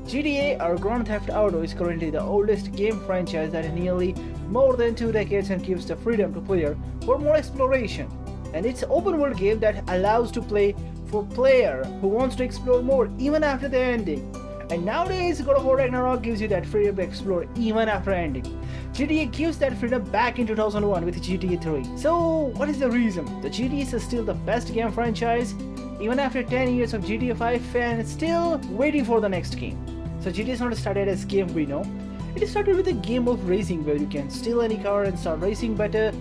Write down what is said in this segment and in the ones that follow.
GTA or Grand Theft Auto is currently the oldest game franchise that is nearly more than 2 decades and gives the freedom to player for more exploration. And it's an open world game that allows to play for player who wants to explore more even after the ending. And nowadays God of War Ragnarok gives you that freedom to explore even after ending. GTA gives that freedom back in 2001 with GTA 3. So what is the reason? The GTA is still the best game franchise. Even after 10 years of GTA 5, fans still waiting for the next game. So GTA is not started as game we know. It started with a game of racing where you can steal any car and start racing better.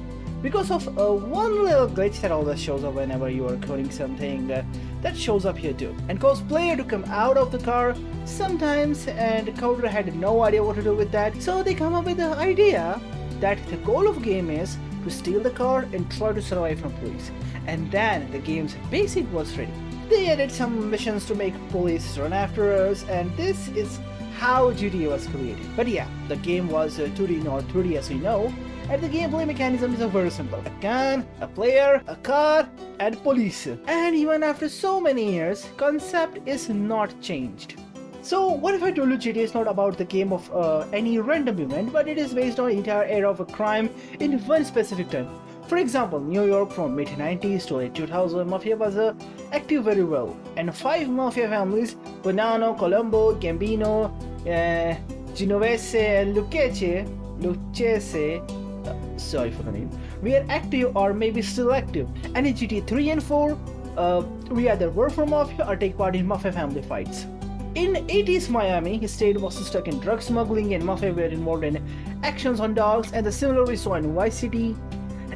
Because of one little glitch that always shows up whenever you are coding something, that shows up here too, and cause player to come out of the car sometimes, and the coder had no idea what to do with that, so they come up with the idea that the goal of game is to steal the car and try to survive from police, and then the game's basic was ready. They added some missions to make police run after us, and this is how GTA was created. But yeah, the game was 2D, not 3D as we know, and the gameplay mechanism is very simple. A gun, a player, a car, and police. And even after so many years, concept is not changed. So what if I told you GTA is not about the game of any random event, but it is based on entire era of a crime in one specific time. For example, New York from mid-90s to late 2000, Mafia was active very well, and 5 Mafia families, Bonanno, Colombo, Gambino, Genovese, and Lucchese, sorry for the name, we are active or maybe still active. And in GTA 3 and 4, we either work for Mafia or take part in Mafia family fights. In 80s Miami, state was stuck in drug smuggling and Mafia were involved in actions on dogs, and the similar we saw in Vice City.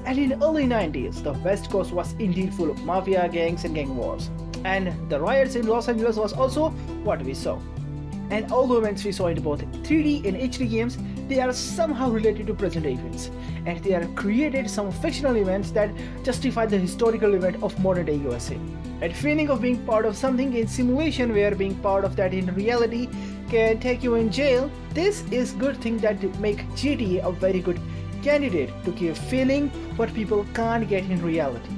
And in early 90s, the West Coast was indeed full of Mafia gangs and gang wars. And the riots in Los Angeles was also what we saw. And all the events we saw in both 3D and HD games, they are somehow related to present events, and they are created some fictional events that justify the historical event of modern day USA. That feeling of being part of something in simulation where being part of that in reality can take you in jail, this is good thing that make GTA a very good candidate to give feeling what people can't get in reality.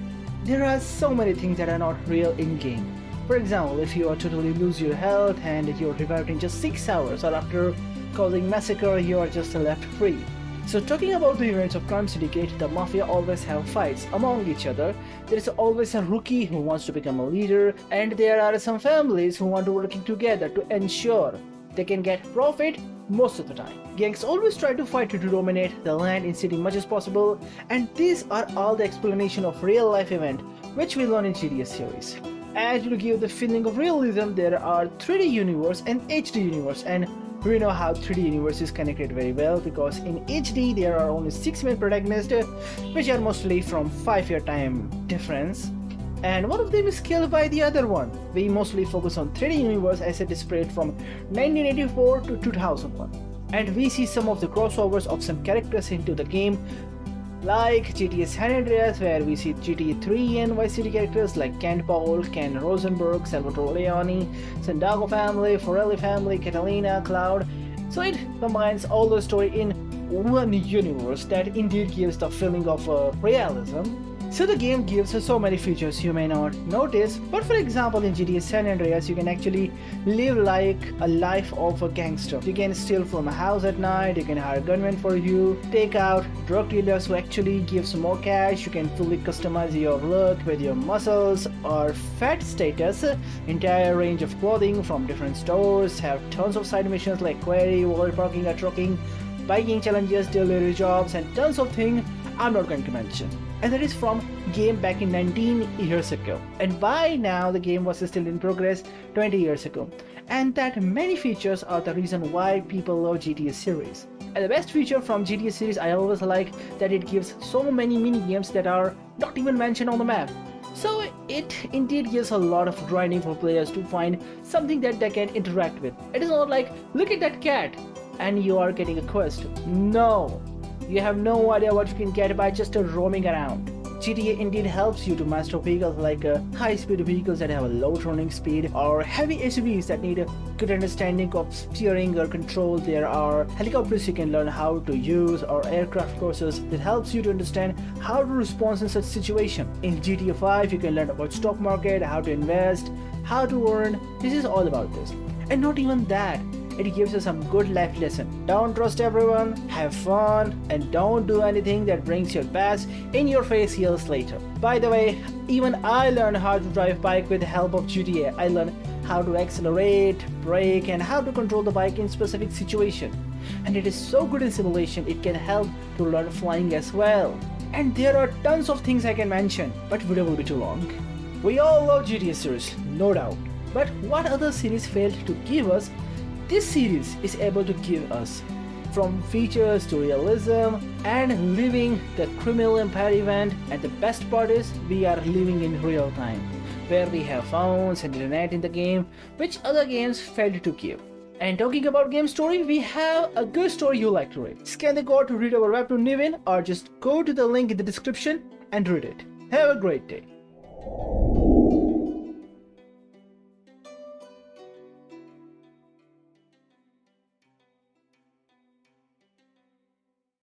There are so many things that are not real in game. For example, if you are totally lose your health and you're revived in just 6 hours, or after causing massacre you are just left free. So talking about the events of Crime Syndicate, the Mafia always have fights among each other. There is always a rookie who wants to become a leader, and there are some families who want to work together to ensure they can get profit most of the time. Gangs always try to fight to dominate the land in city much as possible, and these are all the explanation of real life event which we learn in GTA series. And to give the feeling of realism, there are 3D universe and HD universe, and we know how 3D universe is connected very well because in HD there are only 6 main protagonists which are mostly from 5-year time difference, and one of them is killed by the other one. We mostly focus on 3D universe as it is spread from 1984 to 2001, and we see some of the crossovers of some characters into the game, like GTA San Andreas, where we see GTA 3 and Vice City characters like Ken Paul, Ken Rosenberg, Salvatore Leone, Sandago family, Forelli family, Catalina, Cloud. So it combines all the story in one universe that indeed gives the feeling of realism. So the game gives us so many features you may not notice, but for example in GTA San Andreas you can actually live like a life of a gangster. You can steal from a house at night, you can hire gunmen for you, take out drug dealers who actually gives more cash, you can fully customize your look with your muscles or fat status, entire range of clothing from different stores, have tons of side missions like query, wall parking or trucking, biking challenges, delivery jobs, and tons of things I'm not going to mention. And that is from game back in 19 years ago, and by now the game was still in progress 20 years ago, and that many features are the reason why people love GTA series. And the best feature from GTA series I always like that it gives so many mini games that are not even mentioned on the map. So it indeed gives a lot of grinding for players to find something that they can interact with. It is not like look at that cat and you are getting a quest. No, you have no idea what you can get by just roaming around. GTA indeed helps you to master vehicles like high-speed vehicles that have a low turning speed, or heavy SUVs that need a good understanding of steering or control. There are helicopters you can learn how to use, or aircraft courses that helps you to understand how to respond in such situation. In GTA 5 you can learn about stock market, how to invest, how to earn. This is all about this. And not even that, it gives us some good life lesson. Don't trust everyone, have fun, and don't do anything that brings your past in your face years later. By the way, even I learned how to drive bike with the help of GTA. I learned how to accelerate, brake, and how to control the bike in specific situation. And it is so good in simulation, it can help to learn flying as well. And there are tons of things I can mention, but video will be too long. We all love GTA series, no doubt. But what other series failed to give us, this series is able to give us. From features to realism and living the criminal empire event, and the best part is we are living in real time, where we have phones and internet in the game, which other games failed to give. And talking about game story, we have a good story you like to read. Scan the code to read our webtoon Nivin, or just go to the link in the description and read it. Have a great day.